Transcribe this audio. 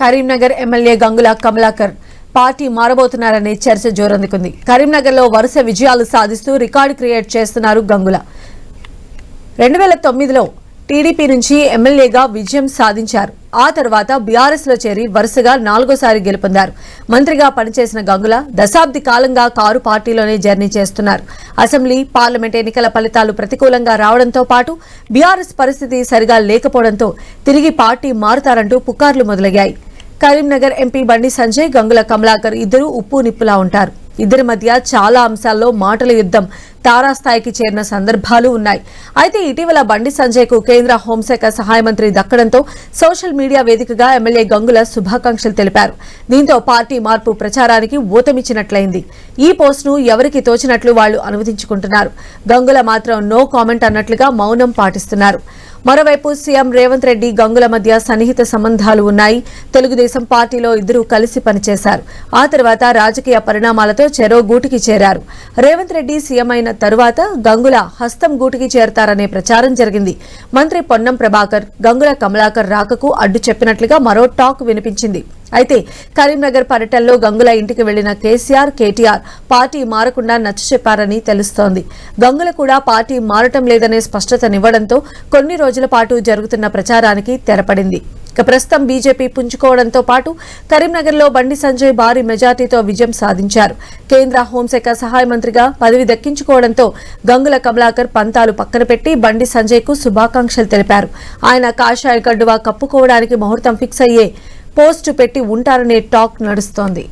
Karimnagar MLA Gangula Kamalakar party మారబోతున్నారనే చర్చ జోరందుకుంది. కరీంనగర్లో వరుస విజయాలు సాధిస్తూ రికార్డు క్రియేట్ చేస్తున్నారు గంగుల. 2009లో టీడీపీ నుంచి ఎమ్మెల్యేగా విజయం సాధించారు. ఆ తర్వాత బీఆర్ఎస్ లో చేరి వరుసగా 4వ గెలుపొందారు. మంత్రిగా పనిచేసిన గంగుల దశాబ్ది కాలంగా కారు పార్టీలోనే జర్నీ చేస్తున్నారు. అసెంబ్లీ, పార్లమెంట్ ఎన్నికల ఫలితాలు ప్రతికూలంగా రావడంతో పాటు బీఆర్ఎస్ పరిస్థితి సరిగా లేకపోవడంతో తిరిగి పార్టీ మారుతారంటూ పుకార్లు మొదలయ్యాయి. కరీంనగర్ ఎంపీ బండి సంజయ్, గంగుల కమలాకర్ ఇద్దరు ఉప్పు నిప్పులా ఉంటారు. ఇద్దరి మధ్య చాలా అంశాల్లో మాటల యుద్ధం తారాస్థాయికి చేరిన సందర్భాలు ఉన్నాయి. అయితే ఇటీవల బండి సంజయ్ కు కేంద్ర హోంశాఖ సహాయ మంత్రి దక్కడంతో సోషల్ మీడియా వేదికగా ఎమ్మెల్యే గంగుల శుభాకాంక్షలు తెలిపారు. దీంతో పార్టీ మార్పు ప్రచారానికి ఊతమిచ్చినట్లయింది. ఈ పోస్టును ఎవరికి తోచినట్లు వాళ్లు అనువదించుకుంటున్నారు. గంగుల మాత్రం నో కామెంట్ అన్నట్లుగా మౌనం పాటిస్తున్నారు. మరోవైపు సీఎం రేవంత్ రెడ్డి, గంగుల మధ్య సన్నిహిత సంబంధాలు ఉన్నాయి. తెలుగుదేశం పార్టీలో ఇద్దరు కలిసి పనిచేశారు. ఆ తర్వాత రాజకీయ పరిణామాలతో చెరో గూటికి చేరారు. రేవంత్ రెడ్డి సీఎం అయిన తరువాత గంగుల హస్తం గూటికి చేరతారనే ప్రచారం జరిగింది. మంత్రి పొన్నం ప్రభాకర్, గంగుల కమలాకర్ రాకకు అడ్డు చెప్పినట్లుగా మరో టాక్ వినిపించింది. అయితే కరీంనగర్ పర్యటనలో గంగుల ఇంటికి వెళ్లిన కేసీఆర్, కేటీఆర్ పార్టీ మారకుండా నచ్చచెప్పారని తెలుస్తోంది. గంగుల కూడా పార్టీ మారటం లేదనే స్పష్టతనివ్వడంతో కొన్ని రోజుల పాటు జరుగుతున్న ప్రచారానికి తెరపడింది. ఇక ప్రస్తుతం బీజేపీ పుంజుకోవడంతో పాటు కరీంనగర్లో బండి సంజయ్ భారీ మెజార్టీతో విజయం సాధించారు. కేంద్ర హోంశాఖ సహాయ మంత్రిగా పదవి దక్కించుకోవడంతో గంగుల కమలాకర్ పంతాలు పక్కన పెట్టి బండి సంజయ్ కు శుభాకాంక్షలు తెలిపారు. ఆయన కాషాయ గడ్డువా కప్పుకోవడానికి ముహూర్తం ఫిక్స్ అయ్యే పోస్టు పెట్టి ఉంటారనే టాక్ నడుస్తోంది.